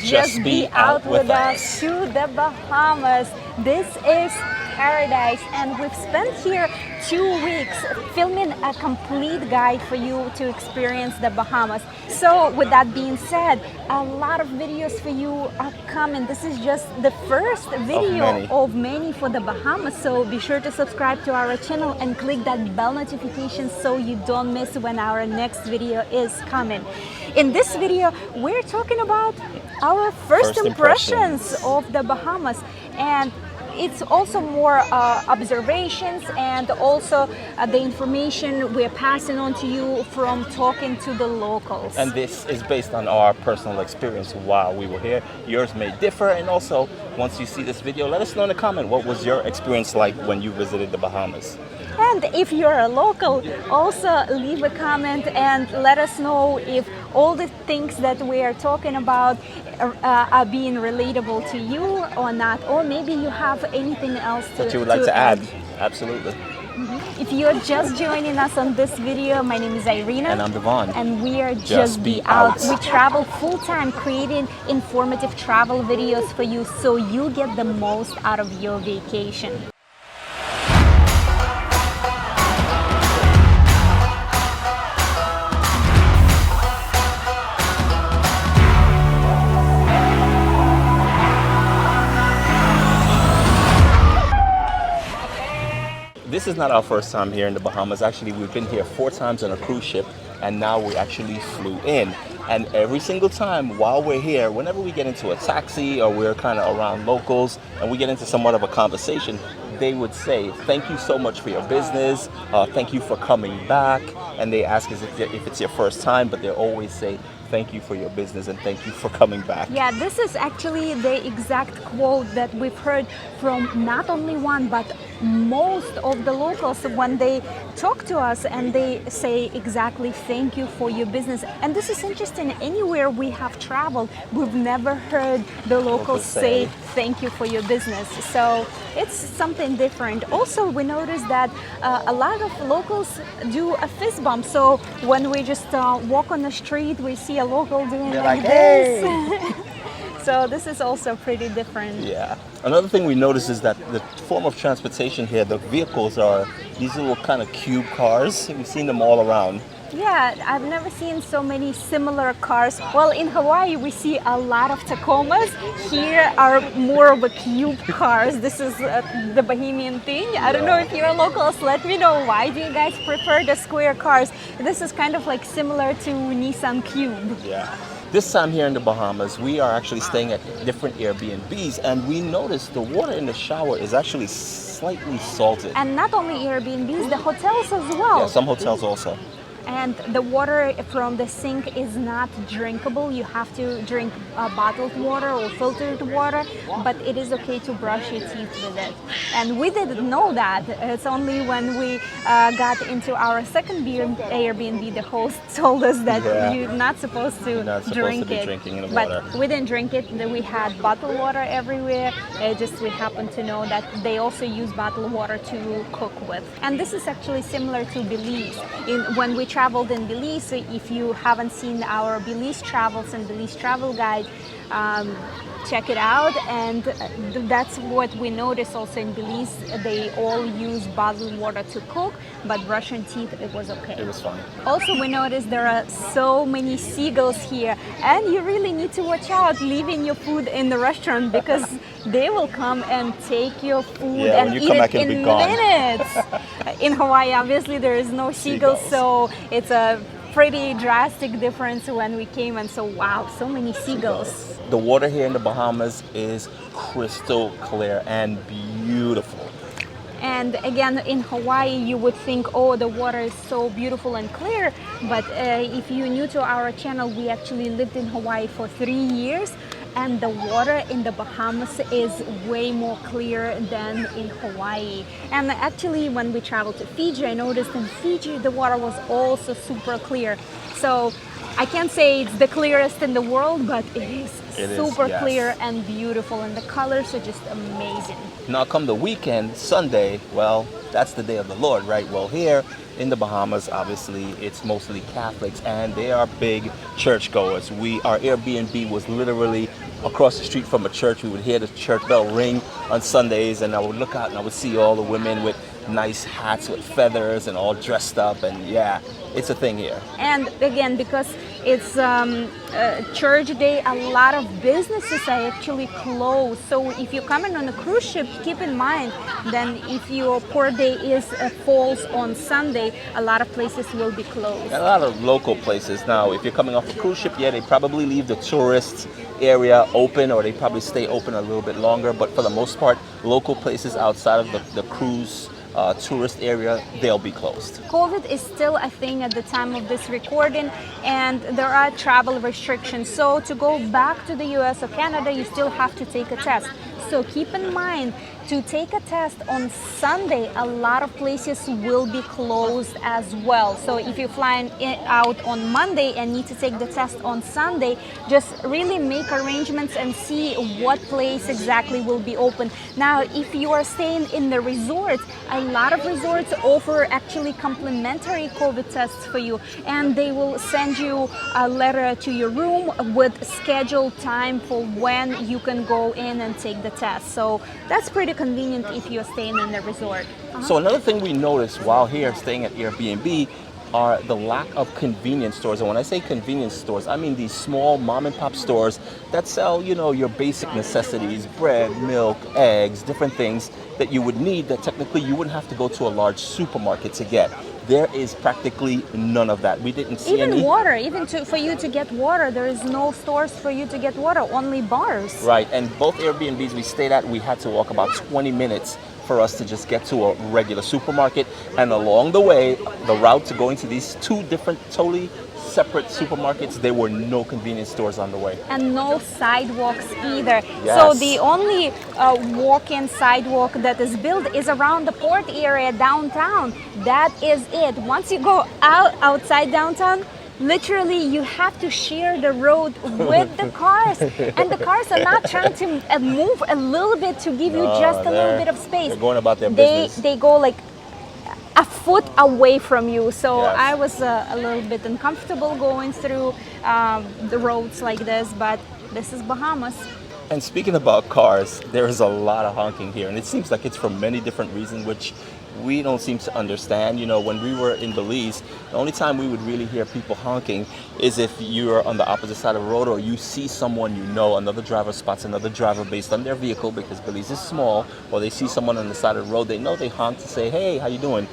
Just be out with us to the Bahamas. This is paradise, and we've spent here 2 weeks filming a complete guide for you to experience the Bahamas. So with that being said, a lot of videos for you are coming. This is just the first video of many for the Bahamas, so be sure to subscribe to our channel and click that bell notification so you don't miss when our next video is coming. In this video, we're talking about our first impressions of the Bahamas, and it's also more observations and also the information we're passing on to you from talking to the locals. And this is based on our personal experience while we were here. Yours may differ, and also once you see this video, let us know in the comment what was your experience like when you visited the Bahamas. And if you're a local, also leave a comment and let us know if all the things that we are talking about are being relatable to you or not, or maybe you have anything else that you would like to add. Absolutely. If you're just joining us on this video, my name is Irina. And I'm Devon. And we are Just Be Out. We travel full-time creating informative travel videos for you so you get the most out of your vacation. This is not our first time here in the Bahamas. Actually, we've been here 4 times on a cruise ship, and now we actually flew in. And every single time while we're here, whenever we get into a taxi or we're kind of around locals and we get into somewhat of a conversation, they would say, thank you so much for your business, thank you for coming back. And they ask us if it's your first time, but they always say, thank you for your business and thank you for coming back. Yeah, this is actually the exact quote that we've heard from not only one, but most of the locals when they talk to us, and they say exactly thank you for your business. And this is interesting. Anywhere we have traveled, we've never heard the locals say thank you for your business. So it's something different. Also, we noticed that a lot of locals do a fist bump. So when we just walk on the street, we see a local doing like this. Hey! So this is also pretty different. Yeah. Another thing we noticed is that the form of transportation here, the vehicles are these little kind of cube cars. We've seen them all around. Yeah, I've never seen so many similar cars. Well, in Hawaii, we see a lot of Tacomas. Here are more of a cube cars. This is the Bahamian thing. I don't know if you're locals, let me know, why do you guys prefer the square cars? This is kind of like similar to Nissan Cube. Yeah. This time here in the Bahamas, we are actually staying at different Airbnbs, and we noticed the water in the shower is actually slightly salted. And not only Airbnbs, the hotels as well. Yeah, some hotels also. And the water from the sink is not drinkable. You have to drink bottled water or filtered water, but it is okay to brush your teeth with it. And we didn't know that. It's only when we got into our second Airbnb, the host told us that you're not supposed to drink it. But we didn't drink it. We had bottled water everywhere. Just we happened to know that they also use bottled water to cook with. And this is actually similar to Belize. When we traveled in Belize, if you haven't seen our Belize travels and Belize travel guide, check it out. And that's what we noticed also in Belize. They all use bottled water to cook, but brushing teeth, it was okay. It was fine. Also, we noticed there are so many seagulls here, and you really need to watch out leaving your food in the restaurant, because they will come and take your food and eat it in minutes. In Hawaii, obviously, there is no seagulls, so it's a pretty drastic difference when we came and saw, wow, so many seagulls. The water here in the Bahamas is crystal clear and beautiful. And again, in Hawaii, you would think, oh, the water is so beautiful and clear. But if you're new to our channel, we actually lived in Hawaii for 3 years. And the water in the Bahamas is way more clear than in Hawaii. And actually, when we traveled to Fiji, I noticed in Fiji, the water was also super clear. So I can't say it's the clearest in the world, but it is super yes. clear and beautiful, and the colors are just amazing. Now come the weekend, Sunday, well, that's the day of the Lord, right? Well, here in the Bahamas, obviously, it's mostly Catholics, and they are big churchgoers. Our Airbnb was literally across the street from a church. We would hear the church bell ring on Sundays, and I would look out and I would see all the women with nice hats with feathers and all dressed up, and yeah, it's a thing here. And again, because it's church day, a lot of businesses are actually closed. So if you're coming on a cruise ship, keep in mind then if your port day falls on Sunday, a lot of places will be closed. A lot of local places. Now, if you're coming off a cruise ship, yeah, they probably leave the tourist area open, or they probably stay open a little bit longer. But for the most part, local places outside of the cruise tourist area, they'll be closed. COVID is still a thing at the time of this recording, and there are travel restrictions. So to go back to the US or Canada, you still have to take a test. So keep in mind, to take a test on Sunday, a lot of places will be closed as well. So if you're flying out on Monday and need to take the test on Sunday, just really make arrangements and see what place exactly will be open. Now, if you are staying in the resorts, a lot of resorts offer actually complimentary COVID tests for you, and they will send you a letter to your room with scheduled time for when you can go in and take the test. So that's pretty convenient if you're staying in the resort. So another thing we noticed while here staying at Airbnb are the lack of convenience stores. And when I say convenience stores, I mean these small mom and pop stores that sell, you know, your basic necessities, bread, milk, eggs, different things that you would need that technically you wouldn't have to go to a large supermarket to get. There is practically none of that. We didn't see even any. Water, even for you to get water, there is no stores for you to get water, only bars. Right, and both Airbnbs we stayed at, we had to walk about 20 minutes for us to just get to a regular supermarket. And along the way, the route to going to these two different, totally separate supermarkets, there were no convenience stores on the way. And no sidewalks either. Yes. So the only walk-in sidewalk that is built is around the port area downtown. That is it. Once you go outside downtown, literally you have to share the road with the cars, and the cars are not trying to move a little bit to give you just a little bit of space. They're going about their business. They go like a foot away from you. So Yes. I was a little bit uncomfortable going through the roads like this, but this is Bahamas. And speaking about cars, there is a lot of honking here, and it seems like it's for many different reasons, which we don't seem to understand. You know, when we were in Belize, the only time we would really hear people honking is if you're on the opposite side of the road, or you see someone you know, another driver spots another driver based on their vehicle, because Belize is small, or they see someone on the side of the road, they know, they honk to say, hey, how you doing?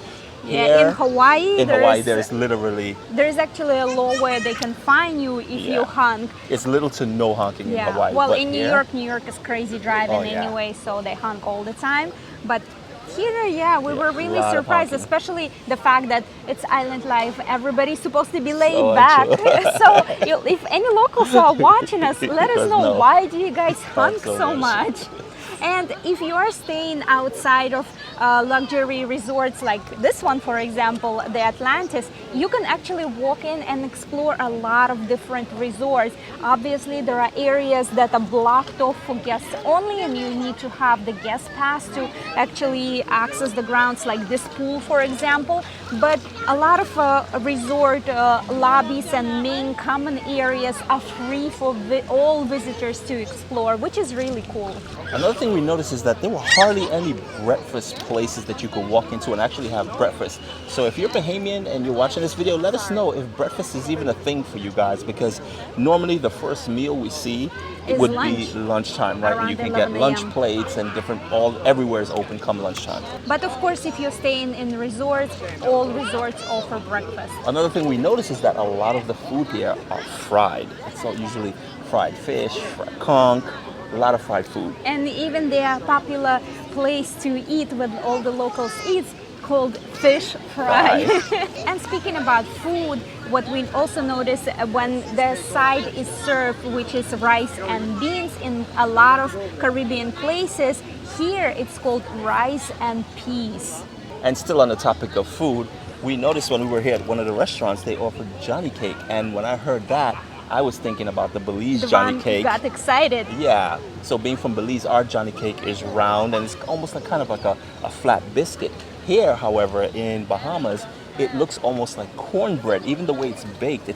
Yeah, in Hawaii, there's literally... There's actually a law where they can fine you if you honk. It's little to no honking in Hawaii. Well, but in New York is crazy driving anyway, so they honk all the time. But here, we were really surprised, especially the fact that it's island life. Everybody's supposed to be laid back. So if any locals are watching us, let us know, why do you guys honk so much? And if you are staying outside of luxury resorts like this one, for example, the Atlantis, you can actually walk in and explore a lot of different resorts. Obviously, there are areas that are blocked off for guests only, and you need to have the guest pass to actually access the grounds, like this pool, for example. But a lot of resort lobbies and main common areas are free for all visitors to explore, which is really cool. Another thing we noticed is that there were hardly any breakfast places that you could walk into and actually have breakfast. So if you're Bahamian and you're watching this video, let us know if breakfast is even a thing for you guys, because normally the first meal we see would be lunchtime, right? And you can get lunch plates and everywhere is open come lunchtime. But of course, if you're staying in resorts, all resorts offer breakfast. Another thing we notice is that a lot of the food here are fried. It's all usually fried fish, fried conch, a lot of fried food. And even their popular place to eat with all the locals eat, called fish fry. And speaking about food, what we also notice when the side is served, which is rice and beans in a lot of Caribbean places, here it's called rice and peas. And still on the topic of food, we noticed when we were here at one of the restaurants, they offered Johnny cake. And when I heard that, I was thinking about the Belize Johnny cake. Got excited. Yeah. So being from Belize, our Johnny cake is round and it's almost like kind of like a flat biscuit. Here, however, in Bahamas, it looks almost like cornbread. Even the way it's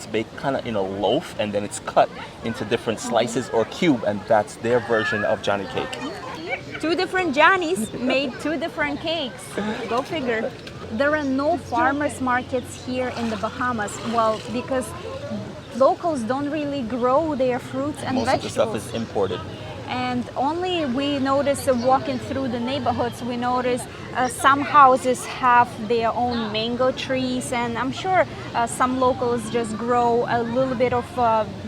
baked kind of in a loaf and then it's cut into different slices or cube, and that's their version of Johnny cake. Two different Johnnies made two different cakes. Go figure. There are no farmers markets here in the Bahamas. Well, because locals don't really grow their fruits and Most vegetables. of the stuff is imported. And only we notice walking through the neighborhoods, we notice some houses have their own mango trees, and I'm sure some locals just grow a little bit of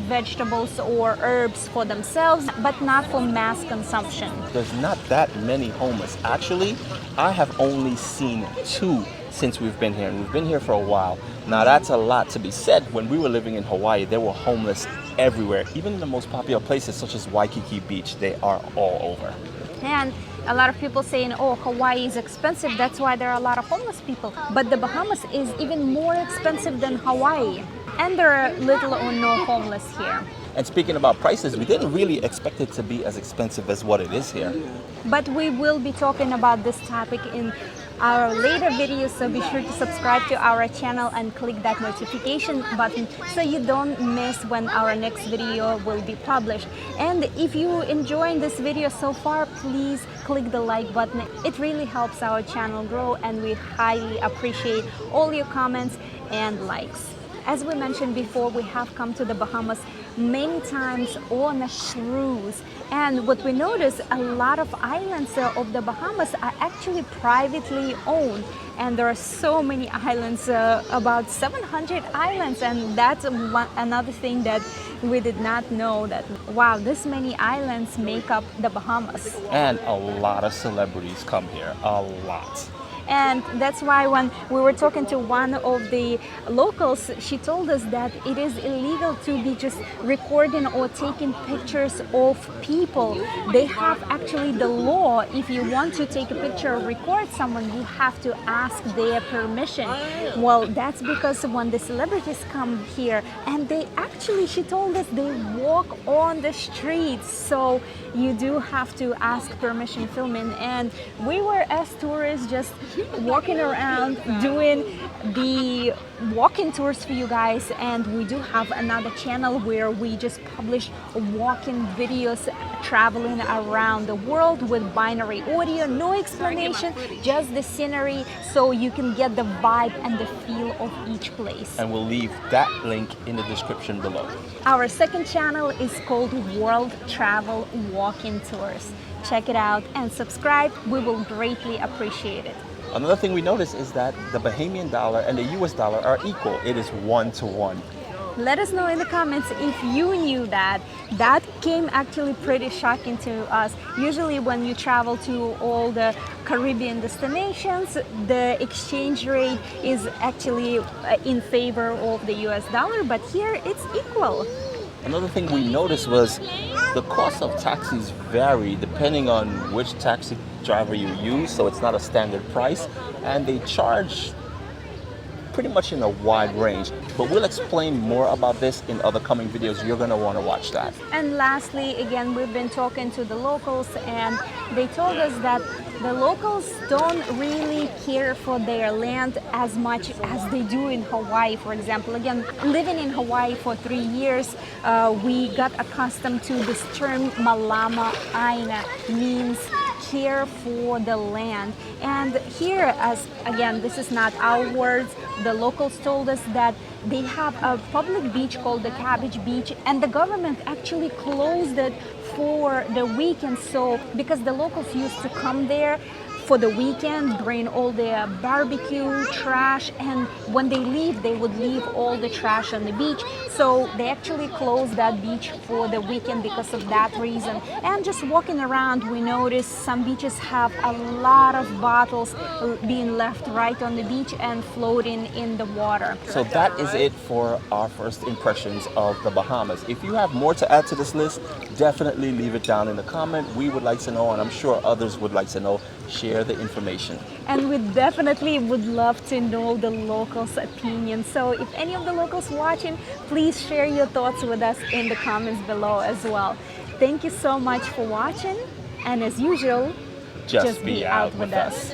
vegetables or herbs for themselves, but not for mass consumption. There's not that many homeless. Actually, I have only seen 2 since we've been here, and we've been here for a while. Now that's a lot to be said. When we were living in Hawaii, there were homeless everywhere. Even in the most popular places such as Waikiki Beach, they are all over. And a lot of people saying, oh, Hawaii is expensive, that's why there are a lot of homeless people. But the Bahamas is even more expensive than Hawaii. And there are little or no homeless here. And speaking about prices, we didn't really expect it to be as expensive as what it is here. But we will be talking about this topic in our later videos, so be sure to subscribe to our channel and click that notification button so you don't miss when our next video will be published. And if you're enjoying this video so far, please click the like button. It really helps our channel grow, and we highly appreciate all your comments and likes. As we mentioned before, we have come to the Bahamas many times on a cruise, and what we notice, a lot of islands of the Bahamas are actually privately owned, and there are so many islands, about 700 islands, and that's another thing that we did not know, that wow, this many islands make up the Bahamas. And a lot of celebrities come here, a lot. And that's why when we were talking to one of the locals, she told us that it is illegal to be just recording or taking pictures of people. They have actually the law, if you want to take a picture or record someone, you have to ask their permission. Well, that's because when the celebrities come here, and they actually, she told us, they walk on the streets, so you do have to ask permission filming. And we were, as tourists, just walking around doing the walking tours for you guys, and we do have another channel where we just publish walking videos traveling around the world with binary audio, no explanation, just the scenery, so you can get the vibe and the feel of each place. And we'll leave that link in the description below. Our second channel is called World Travel Walking Tours. Check it out and subscribe. We will greatly appreciate it. Another thing we noticed is that the Bahamian dollar and the US dollar are equal. It is 1-to-1. Let us know in the comments if you knew that. That came actually pretty shocking to us. Usually when you travel to all the Caribbean destinations, the exchange rate is actually in favor of the US dollar, but here it's equal. Another thing we noticed was the cost of taxis vary depending on which taxi driver you use, so it's not a standard price, and they charge pretty much in a wide range. But we'll explain more about this in other coming videos. You're going to want to watch that. And lastly, again, we've been talking to the locals, and they told us that the locals don't really care for their land as much as they do in Hawaii, for example. Again, living in Hawaii for 3 years, we got accustomed to this term malama aina, means care for the land. And here, as again, this is not our words, the locals told us that they have a public beach called the Cabbage Beach, and the government actually closed it for the weekend. So because the locals used to come there for the weekend, bring all their barbecue trash, and when they leave, they would leave all the trash on the beach. So they actually closed that beach for the weekend because of that reason. And just walking around, we noticed some beaches have a lot of bottles being left right on the beach and floating in the water. So that is it for our first impressions of the Bahamas. If you have more to add to this list, definitely leave it down in the comment. We would like to know, and I'm sure others would like to know, share the information. And we definitely would love to know the locals' opinion. So if any of the locals watching, please share your thoughts with us in the comments below as well. Thank you so much for watching. And as usual, Just be out with us.